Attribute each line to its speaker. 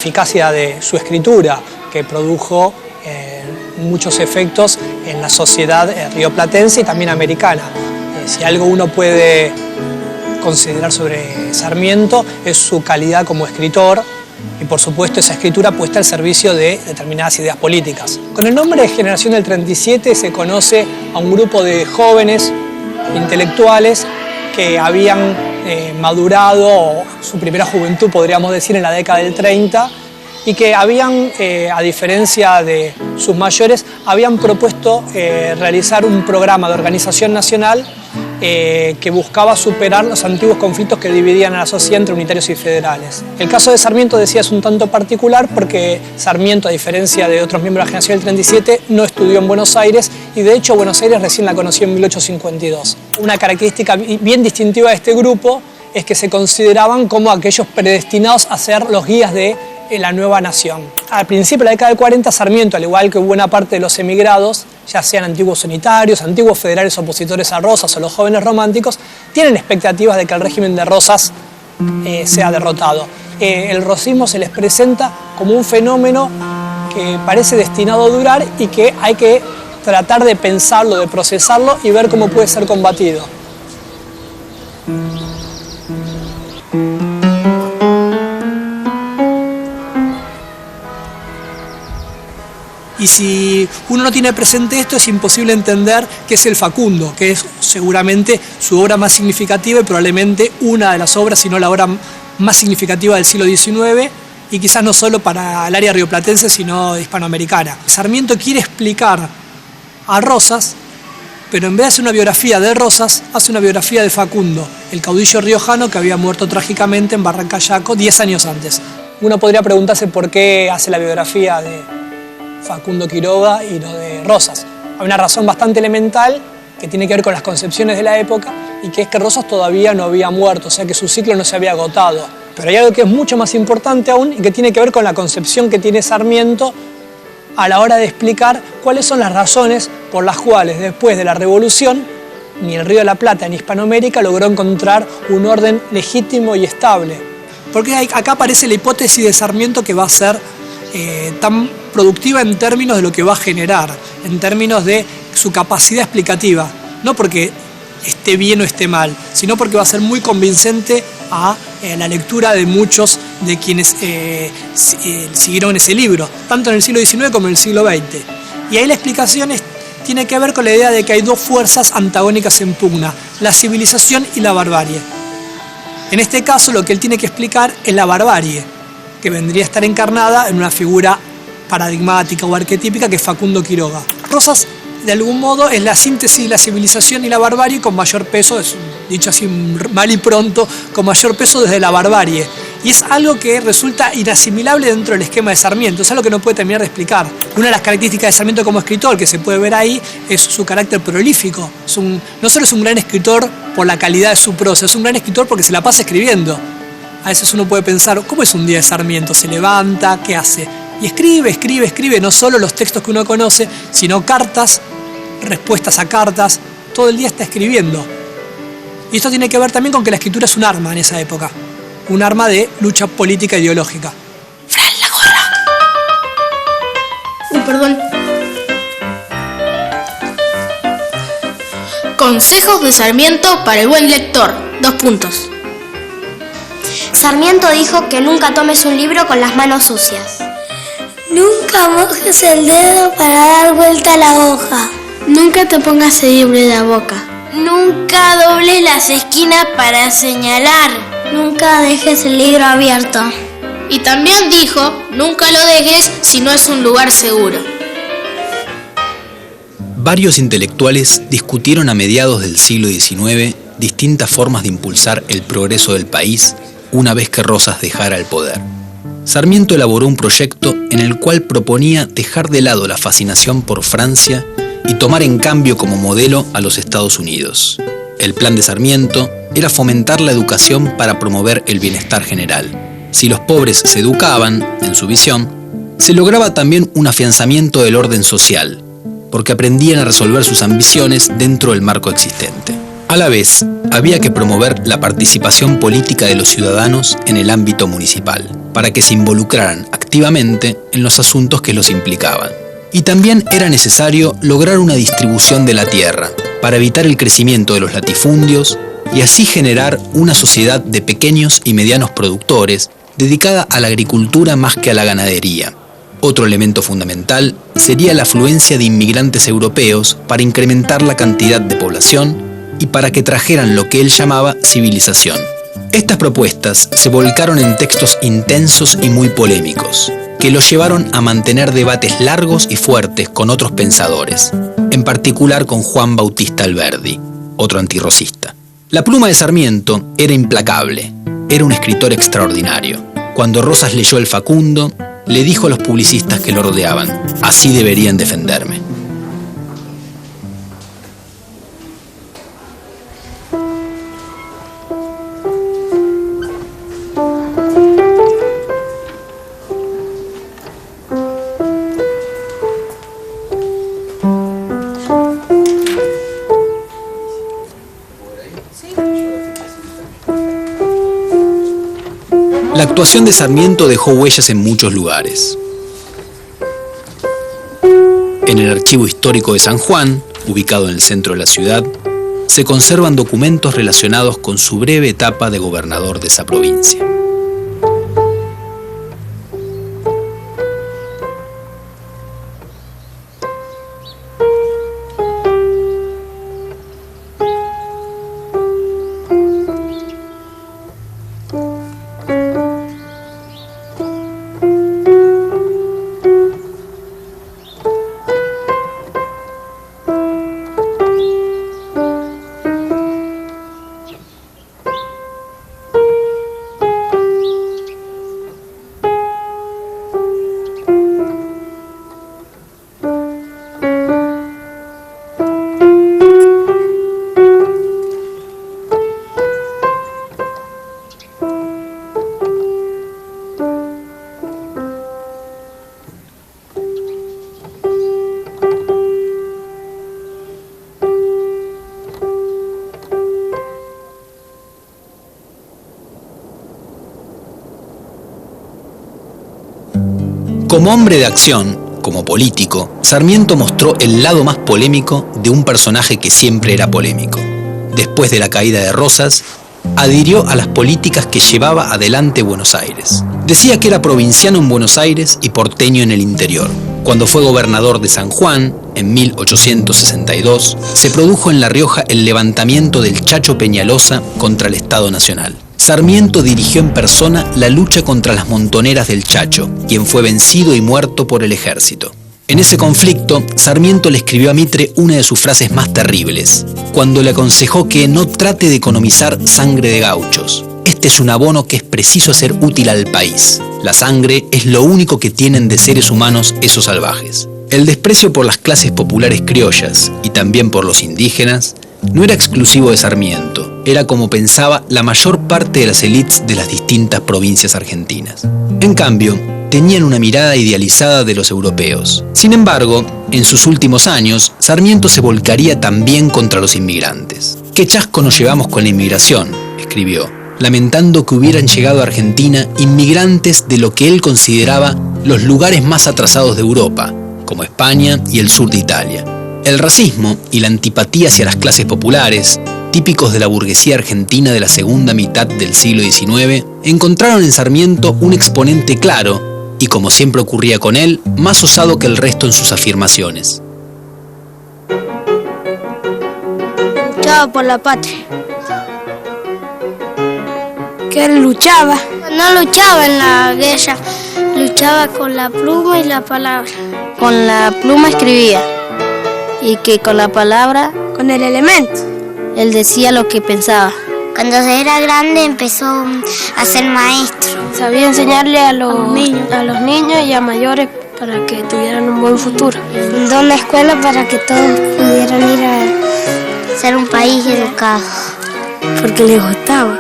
Speaker 1: eficacia de su escritura, que produjo muchos efectos en la sociedad rioplatense y también americana. Si algo uno puede considerar sobre Sarmiento es su calidad como escritor y, por supuesto, esa escritura puesta al servicio de determinadas ideas políticas. Con el nombre de Generación del 37 se conoce a un grupo de jóvenes intelectuales que habían madurado su primera juventud, podríamos decir, en la década del 30 y que habían, a diferencia de sus mayores, habían propuesto realizar un programa de organización nacional que buscaba superar los antiguos conflictos que dividían a la sociedad entre unitarios y federales. El caso de Sarmiento, decía, es un tanto particular porque Sarmiento, a diferencia de otros miembros de la Generación del 37, no estudió en Buenos Aires y de hecho Buenos Aires recién la conoció en 1852. Una característica bien distintiva de este grupo es que se consideraban como aquellos predestinados a ser los guías de la nueva nación. Al principio de la década del 40, Sarmiento, al igual que buena parte de los emigrados, ya sean antiguos unitarios, antiguos federales opositores a Rosas o los jóvenes románticos, tienen expectativas de que el régimen de Rosas sea derrotado. El rosismo se les presenta como un fenómeno que parece destinado a durar y que hay que tratar de pensarlo, de procesarlo y ver cómo puede ser combatido. Y si uno no tiene presente esto, es imposible entender qué es el Facundo, que es seguramente su obra más significativa y probablemente una de las obras, si no la obra más significativa del siglo XIX, y quizás no solo para el área rioplatense, sino hispanoamericana. Sarmiento quiere explicar a Rosas, pero en vez de hacer una biografía de Rosas, hace una biografía de Facundo, el caudillo riojano que había muerto trágicamente en Barrancayaco 10 años antes. Uno podría preguntarse por qué hace la biografía de Facundo Quiroga y no de Rosas. Hay una razón bastante elemental que tiene que ver con las concepciones de la época y que es que Rosas todavía no había muerto, o sea que su ciclo no se había agotado. Pero hay algo que es mucho más importante aún y que tiene que ver con la concepción que tiene Sarmiento a la hora de explicar cuáles son las razones por las cuales después de la Revolución ni el Río de la Plata ni Hispanoamérica logró encontrar un orden legítimo y estable. Porque acá aparece la hipótesis de Sarmiento que va a ser tan productiva en términos de lo que va a generar, en términos de su capacidad explicativa, no porque esté bien o esté mal, sino porque va a ser muy convincente a la lectura de muchos de quienes siguieron ese libro, tanto en el siglo XIX como en el siglo XX. Y ahí la explicación tiene que ver con la idea de que hay dos fuerzas antagónicas en pugna, la civilización y la barbarie. En este caso lo que él tiene que explicar es la barbarie, que vendría a estar encarnada en una figura paradigmática o arquetípica que es Facundo Quiroga. Rosas, de algún modo, es la síntesis de la civilización y la barbarie con mayor peso, es dicho así mal y pronto, con mayor peso desde la barbarie. Y es algo que resulta inasimilable dentro del esquema de Sarmiento, es algo que no puede terminar de explicar. Una de las características de Sarmiento como escritor que se puede ver ahí es su carácter prolífico. No solo es un gran escritor por la calidad de su prosa, es un gran escritor porque se la pasa escribiendo. A veces uno puede pensar, ¿cómo es un día de Sarmiento? ¿Se levanta? ¿Qué hace? Y escribe, no solo los textos que uno conoce, sino cartas, respuestas a cartas, todo el día está escribiendo. Y esto tiene que ver también con que la escritura es un arma en esa época, un arma de lucha política e ideológica.
Speaker 2: ¡Fran, la gorra! Perdón. Consejos de Sarmiento para el buen lector. 2 puntos.
Speaker 3: Sarmiento dijo que nunca tomes un libro con las manos sucias.
Speaker 4: Nunca mojes el dedo para dar vuelta a la hoja.
Speaker 5: Nunca te pongas el libro en la boca.
Speaker 6: Nunca dobles las esquinas para señalar.
Speaker 4: Nunca dejes el libro abierto.
Speaker 2: Y también dijo, nunca lo dejes si no es un lugar seguro.
Speaker 7: Varios intelectuales discutieron a mediados del siglo XIX distintas formas de impulsar el progreso del país una vez que Rosas dejara el poder. Sarmiento elaboró un proyecto en el cual proponía dejar de lado la fascinación por Francia y tomar en cambio como modelo a los Estados Unidos. El plan de Sarmiento era fomentar la educación para promover el bienestar general. Si los pobres se educaban, en su visión, se lograba también un afianzamiento del orden social, porque aprendían a resolver sus ambiciones dentro del marco existente. A la vez, había que promover la participación política de los ciudadanos en el ámbito municipal, para que se involucraran activamente en los asuntos que los implicaban. Y también era necesario lograr una distribución de la tierra, para evitar el crecimiento de los latifundios y así generar una sociedad de pequeños y medianos productores dedicada a la agricultura más que a la ganadería. Otro elemento fundamental sería la afluencia de inmigrantes europeos para incrementar la cantidad de población y para que trajeran lo que él llamaba civilización. Estas propuestas se volcaron en textos intensos y muy polémicos, que los llevaron a mantener debates largos y fuertes con otros pensadores, en particular con Juan Bautista Alberdi, otro antirrosista. La pluma de Sarmiento era implacable, era un escritor extraordinario. Cuando Rosas leyó el Facundo, le dijo a los publicistas que lo rodeaban: así deberían defenderme. La actuación de Sarmiento dejó huellas en muchos lugares. En el Archivo Histórico de San Juan, ubicado en el centro de la ciudad, se conservan documentos relacionados con su breve etapa de gobernador de esa provincia. Como hombre de acción, como político, Sarmiento mostró el lado más polémico de un personaje que siempre era polémico. Después de la caída de Rosas, adhirió a las políticas que llevaba adelante Buenos Aires. Decía que era provinciano en Buenos Aires y porteño en el interior. Cuando fue gobernador de San Juan, en 1862, se produjo en La Rioja el levantamiento del Chacho Peñalosa contra el Estado Nacional. Sarmiento dirigió en persona la lucha contra las montoneras del Chacho, quien fue vencido y muerto por el ejército. En ese conflicto, Sarmiento le escribió a Mitre una de sus frases más terribles, cuando le aconsejó que no trate de economizar sangre de gauchos. Este es un abono que es preciso hacer útil al país. La sangre es lo único que tienen de seres humanos esos salvajes. El desprecio por las clases populares criollas y también por los indígenas no era exclusivo de Sarmiento, era como pensaba la mayor parte de las élites de las distintas provincias argentinas. En cambio, tenían una mirada idealizada de los europeos. Sin embargo, en sus últimos años, Sarmiento se volcaría también contra los inmigrantes. «Qué chasco nos llevamos con la inmigración», escribió, lamentando que hubieran llegado a Argentina inmigrantes de lo que él consideraba los lugares más atrasados de Europa, como España y el sur de Italia. El racismo y la antipatía hacia las clases populares, típicos de la burguesía argentina de la segunda mitad del siglo XIX, encontraron en Sarmiento un exponente claro y, como siempre ocurría con él, más osado que el resto en sus afirmaciones.
Speaker 5: Luchaba por la patria. Que él luchaba.
Speaker 3: No luchaba en la guerra, luchaba con la pluma y la palabra.
Speaker 6: Con la pluma escribía y que con la palabra,
Speaker 5: Con el elemento.
Speaker 6: él decía lo que pensaba.
Speaker 3: Cuando era grande empezó a ser maestro.
Speaker 5: Sabía enseñarle a los niños y a mayores para que tuvieran un buen futuro.
Speaker 3: Fundó una escuela para que todos pudieran ir a ser un país educado.
Speaker 5: Porque les gustaba.